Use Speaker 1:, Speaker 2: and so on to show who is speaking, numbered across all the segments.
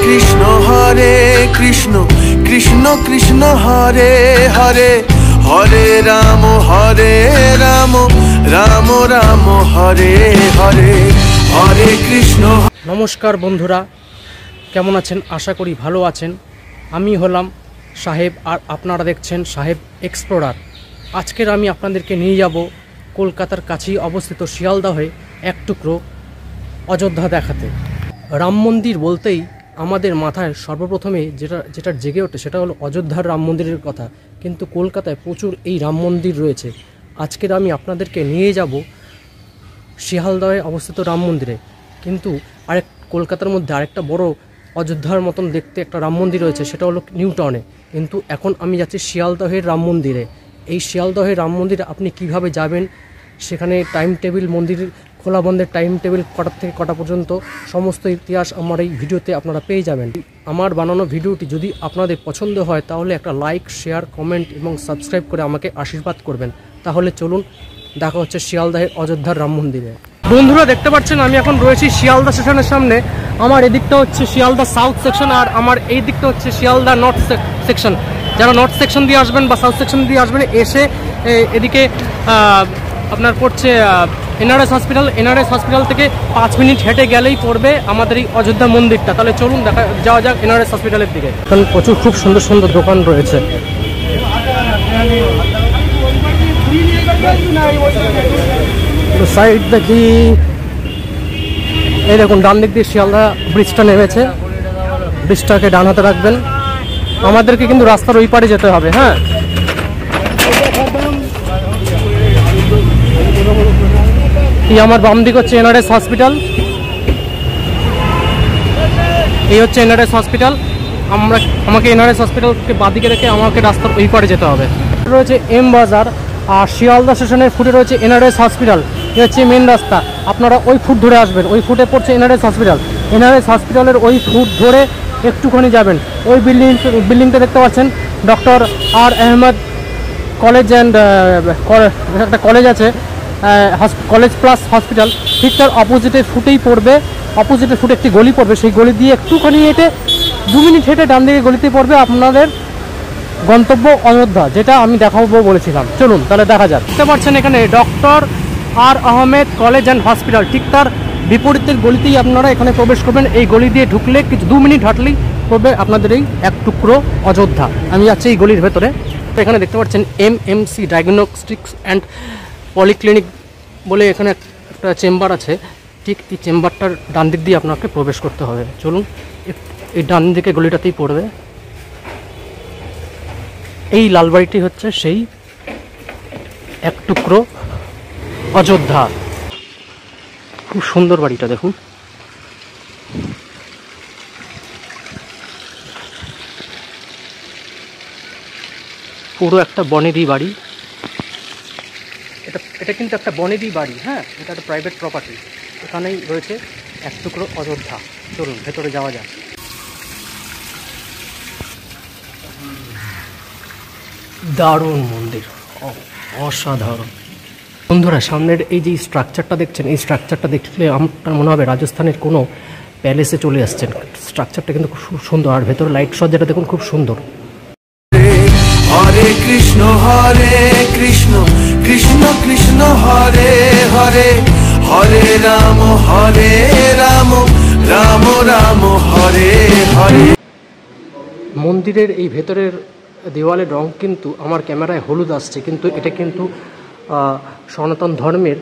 Speaker 1: কৃষ্ণ কৃষ্ণ কৃষ্ণ হরে হরে, হরে রাম রাম রাম হরে হরে, হরে কৃষ্ণ।
Speaker 2: নমস্কার বন্ধুরা, কেমন আছেন? আশা করি ভালো আছেন। আমি হলাম সাহেব আর আপনারা দেখছেন সাহেব এক্সপ্লোরার। আজকের আমি আপনাদেরকে নিয়ে যাব কলকাতার কাছেই অবস্থিত শিয়ালদহে এক টুকরো অযোধ্যা দেখাতে। রাম মন্দির বলতেই আমাদের মাথায় সর্বপ্রথমে যেটা জেগে ওঠে সেটা হলো অযোধ্যার রাম মন্দিরের কথা, কিন্তু কলকাতায় প্রচুর এই রাম মন্দির রয়েছে। আজকের আমি আপনাদেরকে নিয়ে যাব শিয়ালদহে অবস্থিত রাম মন্দিরে, কিন্তু কলকাতার মধ্যে আরেকটা বড় অযোধ্যার মতন দেখতে একটা রাম মন্দির রয়েছে, সেটা হলো নিউ টাউনে। কিন্তু এখন আমি যাচ্ছি শিয়ালদহের রাম মন্দিরে। এই শিয়ালদহের রাম মন্দিরে আপনি কিভাবে যাবেন, সেখানে টাইম টেবিল, মন্দিরের খোলা বন্ধের টাইম টেবিল কটার থেকে কটা পর্যন্ত, সমস্ত ইতিহাস আমার এই ভিডিওতে আপনারা পেয়ে যাবেন। আমার বানানো ভিডিওটি যদি আপনাদের পছন্দ হয় তাহলে একটা লাইক, শেয়ার, কমেন্ট এবং সাবস্ক্রাইব করে আমাকে আশীর্বাদ করবেন। তাহলে চলুন, দেখা হচ্ছে শিয়ালদহের অযোধ্যার রাম মন্দিরে। বন্ধুরা দেখতে পাচ্ছেন আমি এখন রয়েছি শিয়ালদা স্টেশনের সামনে। আমার এদিকটা হচ্ছে শিয়ালদা সাউথ সেকশন আর আমার এই দিকটা হচ্ছে শিয়ালদা নর্থ সেকশন। যারা নর্থ সেকশন দিয়ে আসবেন বা সাউথ সেকশন দিয়ে আসবেন, এসে এদিকে আপনার পড়ছে এনআরএস হসপিটাল। এনআরএস হসপিটাল থেকে 5 মিনিট হেঁটে গেলেই পড়বে আমাদের এই অযোধ্যা মন্দিরটা। তাহলে চলুন যাওয়া যাক এনআরএস হসপিটালের দিকে। কারণ প্রচুর খুব সুন্দর সুন্দর দোকান রয়েছে। সাইড দেখি, এই দেখুন ডান দিক দিয়ে শিয়ালদা ব্রিজটা নেমেছে। ব্রিজটাকে ডান হাতে রাখবেন। আমাদেরকে কিন্তু রাস্তার ওই পারে যেতে হবে। হ্যাঁ, এই আমার বাম দিক হচ্ছে এনআরএস হসপিটাল। এই হচ্ছে এনআরএস হসপিটাল। আমাকে এনআরএস হসপিটালকে বাদিকে রেখে আমাকে রাস্তার ওই পারে যেতে হবে। রয়েছে এম বাজার আর শিয়ালদা স্টেশনের ফুটে রয়েছে এনআরএস হসপিটাল। এই হচ্ছে মেন রাস্তা। আপনারা ওই ফুট ধরে আসবেন, ওই ফুটে পড়ছে এনআরএস হসপিটাল। এনআরএস হসপিটালের ওই ফুট ধরে একটুখানি যাবেন, ওই বিল্ডিংটা দেখতে পাচ্ছেন, doctor R Ahmed college and একটা কলেজ আছে, কলেজ প্লাস হসপিটাল। ঠিক তার অপোজিটের ফুটেই পড়বে, অপোজিটের ফুটে একটি গলি পড়বে। সেই গলি দিয়ে একটুখানি হেঁটে 2 মিনিট হেঁটে ডান দিকে গলিতে পড়বে আপনাদের গন্তব্য অযোধ্যা, যেটা আমি দেখাবো বলেছিলাম। চলুন তাহলে দেখা যাক। দেখতে পাচ্ছেন এখানে doctor R Ahmed college and hospital. ঠিক তার বিপরীতের গলিতেই আপনারা এখানে প্রবেশ করবেন। এই গলি দিয়ে ঢুকলে কিছু 2 মিনিট হাঁটলেই পড়বে আপনাদের এই এক টুকরো অযোধ্যা। আমি যাচ্ছি এই গলির ভেতরে। তো এখানে দেখতে পাচ্ছেন এমএমসি ডায়াগনস্টিক্স অ্যান্ড পলিক্লিনিক বলে এখানে একটা চেম্বার আছে। ঠিক এই চেম্বারটার ডান দিক দিয়ে আপনাকে প্রবেশ করতে হবে। চলুন, এই ডান দিকে গলিটাতেই পড়বে। এই লালবাড়িটি হচ্ছে সেই এক টুকরো অযোধ্যা। খুব সুন্দর বাড়িটা দেখুন। পুরো একটা বনেদি বাড়ি। এটা কিন্তু একটা বনেদি বাড়ি। হ্যাঁ, এটা একটা প্রাইভেট প্রপার্টি। এখানেই রয়েছে এক টুকরো অযোধ্যা। চলুন ভেতরে যাওয়া যাক। দারুণ মন্দির, অসাধারণ। বন্ধুরা সামনের এই যে স্ট্রাকচারটা দেখছেন, এই স্ট্রাকচারটা দেখলে আমার মনে হবে রাজস্থানের কোনো প্যালেসে চলে আসছেন। স্ট্রাকচারটা কিন্তু খুব সুন্দর, আর ভেতরে লাইট সজ্জাটা দেখুন খুব সুন্দর।
Speaker 1: হরে কৃষ্ণ কৃষ্ণ কৃষ্ণ হরে হরে, হরে রাম রাম রাম হরে হরে।
Speaker 2: মন্দিরের এই ভেতরের দেওয়ালের রং কিন্তু আমার ক্যামেরায় হলুদ আসছে, কিন্তু এটা কিন্তু সনাতন ধর্মের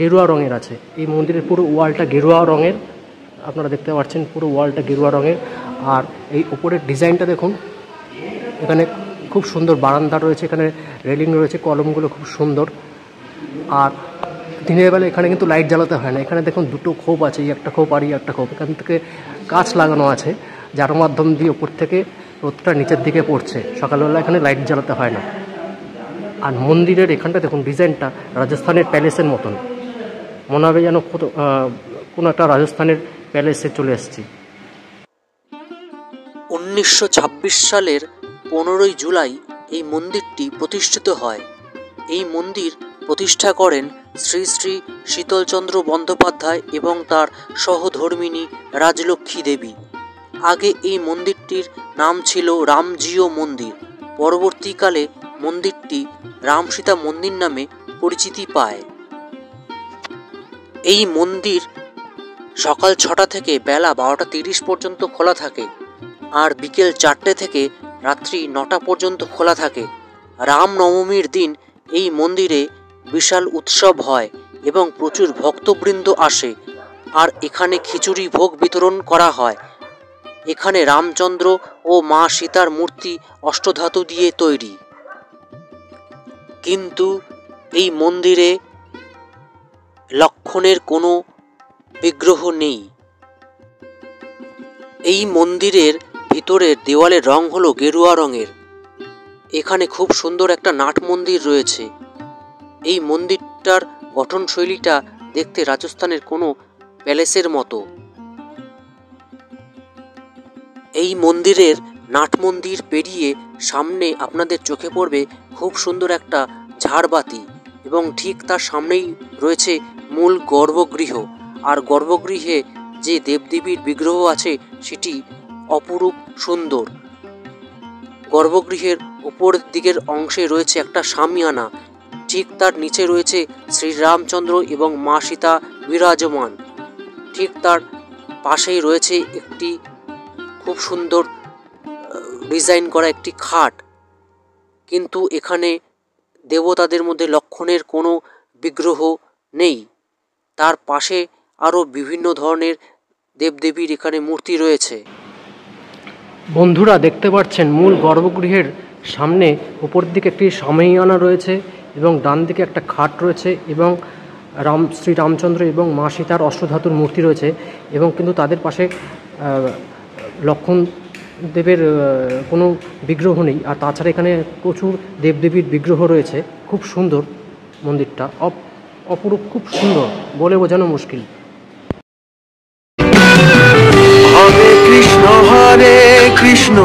Speaker 2: গেরুয়া রঙের আছে। এই মন্দিরের পুরো ওয়ালটা গেরুয়া রঙের, আপনারা দেখতে পাচ্ছেন পুরো ওয়ালটা গেরুয়া রঙের। আর এই উপরের ডিজাইনটা দেখুন, এখানে খুব সুন্দর বারান্দা রয়েছে, এখানে রেলিং রয়েছে, কলমগুলো খুব সুন্দর। আর দিনের বেলা এখানে কিন্তু লাইট জ্বালাতে হয় না। এখানে দেখুন 2টো খোপ আছে, এই একটা খোপ আর এই একটা খোপ। এখান থেকে কাঁচ লাগানো আছে, যার মাধ্যম দিয়ে উপর থেকে রোদটা নিচের দিকে পড়ছে। সকালবেলা এখানে লাইট জ্বালাতে হয় না। আর মন্দিরের এখানটা দেখুন, ডিজাইনটা রাজস্থানের প্যালেসের মতন, মনে হবে যেন কোনো একটা রাজস্থানের প্যালেসে চলে এসেছি।
Speaker 3: 1926 সালের 15ই জুলাই এই মন্দিরটি প্রতিষ্ঠিত হয়। এই মন্দির প্রতিষ্ঠা করেন শ্রী শ্রী শীতলচন্দ্র বন্দ্যোপাধ্যায় এবং তার সহধর্মিণী রাজলক্ষ্মী দেবী। আগে এই মন্দিরটির নাম ছিল রামজিও মন্দির। পরবর্তীকালে মন্দিরটি রাম সীতা মন্দির নামে পরিচিতি পায়। এই মন্দির সকাল 6টা থেকে বেলা 12:30 পর্যন্ত খোলা থাকে, আর বিকেল 4টে থেকে রাত্রি 9টা পর্যন্ত খোলা থাকে। রামনবমীর দিন এই মন্দিরে বিশাল উৎসব হয় এবং প্রচুর ভক্তবৃন্দ আসে, আর এখানে খিচুড়ি ভোগ বিতরণ করা হয়। এখানে রামচন্দ্র ও মা সীতার মূর্তি অষ্টধাতু দিয়ে তৈরি। কিন্তু এই মন্দিরে লক্ষণের কোনো বিগ্রহ নেই। এই মন্দিরের ভিতরের দেওয়ালের রং হলো গেরুয়া রঙের। এখানে খুব সুন্দর একটা নাট মন্দির রয়েছে। এই মন্দিরটার গঠনশৈলীটা দেখতে রাজস্থানের কোনো প্যালেসের মতো। এই মন্দিরের নাট মন্দির পেরিয়ে সামনে আপনাদের চোখে পড়বে খুব সুন্দর একটা ঝাড়বাতি, এবং ঠিক তার সামনেই রয়েছে মূল গর্ভগৃহ। আর গর্ভগৃহে যে দেবদেবীর বিগ্রহ আছে সেটি অপরূপ সুন্দর। গর্ভগৃহের উপর দিকের অংশে রয়েছে একটা শামিয়ানা, ঠিক তার নিচে রয়েছে শ্রীরামচন্দ্র এবং মা সীতা বিরাজমান। ঠিক তার পাশেই রয়েছে একটি খুব সুন্দর ডিজাইন করা একটি খাট। কিন্তু এখানে দেবতাদের মধ্যে লক্ষণের কোনো বিগ্রহ নেই। তার পাশে আরও বিভিন্ন ধরনের দেবদেবীর এখানে মূর্তি রয়েছে।
Speaker 2: বন্ধুরা দেখতে পাচ্ছেন মূল গর্ভগৃহের সামনে উপর দিকে একটি শামিয়ানা রয়েছে এবং ডান দিকে একটা খাট রয়েছে, এবং শ্রীরামচন্দ্র এবং মা সীতার অষ্টধাতুর মূর্তি রয়েছে, এবং কিন্তু তাদের পাশে লক্ষণ দেবের কোনো বিগ্রহ নেই। আর তাছাড়া এখানে প্রচুর দেবদেবীর বিগ্রহ রয়েছে। খুব সুন্দর মন্দিরটা, অপরূপ, খুব সুন্দর, বলে বোঝানো মুশকিল।
Speaker 1: হরে কৃষ্ণ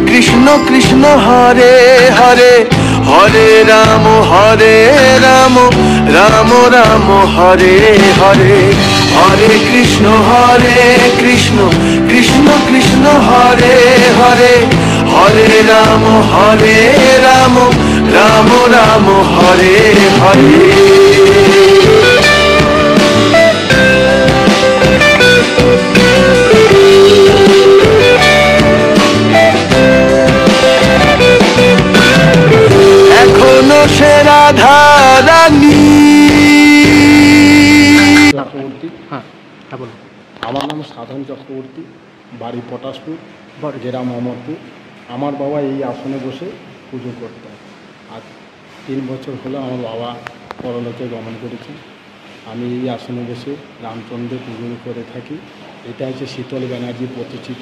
Speaker 1: কৃষ্ণ কৃষ্ণ হরে হরে, হরে রাম রাম রাম হরে হরে। হরে কৃষ্ণ কৃষ্ণ কৃষ্ণ হরে হরে, হরে রাম রাম রাম হরে হরে। এখনো সে রাধা রানী।
Speaker 4: চক্রবর্তী,
Speaker 2: হ্যাঁ হ্যাঁ বলুন।
Speaker 4: আমার নাম সাধন চক্রবর্তী, বাড়ি পটাশপুর, জেলা অমরপুর। আমার বাবা এই আসনে বসে পুজো করতেন। আজ 3 বছর হলো আমার বাবা পরলোকে গমন করেছেন। আমি এই আসনে বসে রামচন্দ্রের পুজো করে থাকি। এটা হচ্ছে শীতল ব্যানার্জি প্রতিষ্ঠিত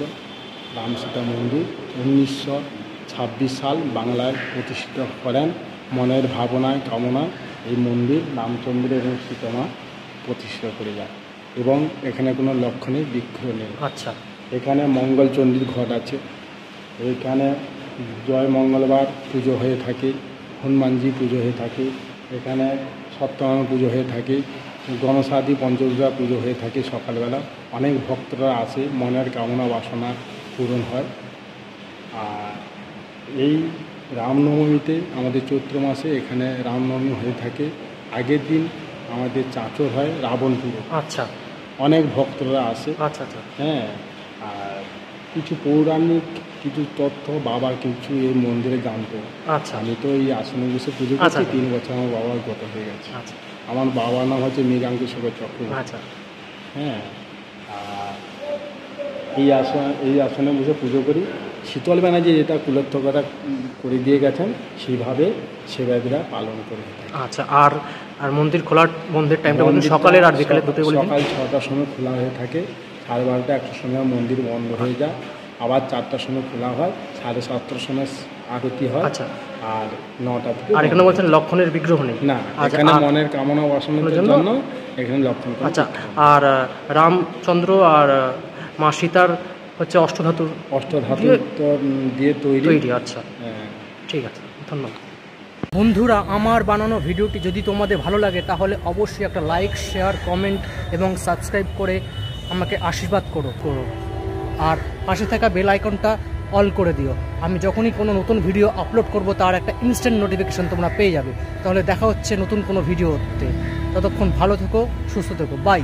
Speaker 4: রাম সীতা মন্দির। 1926 সাল বাংলায় প্রতিষ্ঠিত করেন। মনের ভাবনায় কামনায় এই মন্দির রামচন্দ্র এবং সীতামা প্রতিষ্ঠা করে যায়, এবং এখানে কোনো লক্ষণের বিগ্রহ নেই।
Speaker 2: আচ্ছা,
Speaker 4: এখানে মঙ্গলচণ্ডীর ঘট আছে। এখানে জয় মঙ্গলবার পুজো হয়ে থাকে, হনুমানজি পুজো হয়ে থাকে, এখানে সত্যনারায়ণ পুজো হয়ে থাকে, গণেশাদি পঞ্চদুর্গা পুজো হয়ে থাকে। সকালবেলা অনেক ভক্তরা আসে, মনের কামনা বাসনা পূরণ হয়। আর এই রামনবমীতে আমাদের চৈত্র মাসে এখানে রামনবমী হয়ে থাকে। আগের দিন আমাদের চাঁচর হয় রাবণ পুজো।
Speaker 2: আচ্ছা,
Speaker 4: অনেক ভক্তরা আসে।
Speaker 2: আচ্ছা আচ্ছা,
Speaker 4: হ্যাঁ, আর কিছু পৌরাণিক কিছু তথ্য বাবা কিছু এই মন্দিরে জানতো।
Speaker 2: আচ্ছা,
Speaker 4: আমি তো এই আসনে বসে পুজো
Speaker 2: আচ্ছা,
Speaker 4: করছি। 3 বছর আমার বাবার গত হয়ে গেছে।
Speaker 2: আচ্ছা
Speaker 4: আমার বাবার নাম হচ্ছে মৃগাঙ্কেশ্বর চক্রবর্তী।
Speaker 2: আচ্ছা,
Speaker 4: হ্যাঁ, আর এই আসনে বসে পুজো করি। শীতল ব্যানার্জি যেটা কুলত্থকতা করে দিয়ে গেছেন সেইভাবে সেবায়তরা পালন করে থাকে।
Speaker 2: আচ্ছা। আর আর মন্দির খোলার বন্ধের টাইমটা বলুন, সকালের আর বিকালের দুটোই বলুন।
Speaker 4: সকাল 6টার সময় খোলা হয়ে থাকে, 12:30 1টার সময় মন্দির বন্ধ হয়ে যায়, আবার 4টার সময় খোলা হয়, 7:30টার সময় আরতি হয়।
Speaker 2: আচ্ছা,
Speaker 4: আর 9টা থেকে।
Speaker 2: আর এখানে বলছেন লক্ষণের বিগ্রহ নেই?
Speaker 4: না,
Speaker 2: আচ্ছা,
Speaker 4: এখানে মনের কামনা বাসনার জন্য এখানে লক্ষণ।
Speaker 2: আচ্ছা, আর রামচন্দ্র আর মা সীতার হচ্ছে অষ্টধাতু
Speaker 4: দিয়ে তৈরি।
Speaker 2: আচ্ছা,
Speaker 4: হ্যাঁ,
Speaker 2: ঠিক আছে, ধন্যবাদ। বন্ধুরা, আমার বানানো ভিডিওটি যদি তোমাদের ভালো লাগে তাহলে অবশ্যই একটা লাইক, শেয়ার, কমেন্ট এবং সাবস্ক্রাইব করে আমাকে আশীর্বাদ করো। আর পাশে থাকা বেল আইকনটা অল করে দিও। আমি যখনই কোনো নতুন ভিডিও আপলোড করব তার একটা ইনস্ট্যান্ট নোটিফিকেশন তোমরা পেয়ে যাবে। তাহলে দেখা হচ্ছে নতুন কোনো ভিডিওতে। ততক্ষণ ভালো থেকো, সুস্থ থেকো, বাই।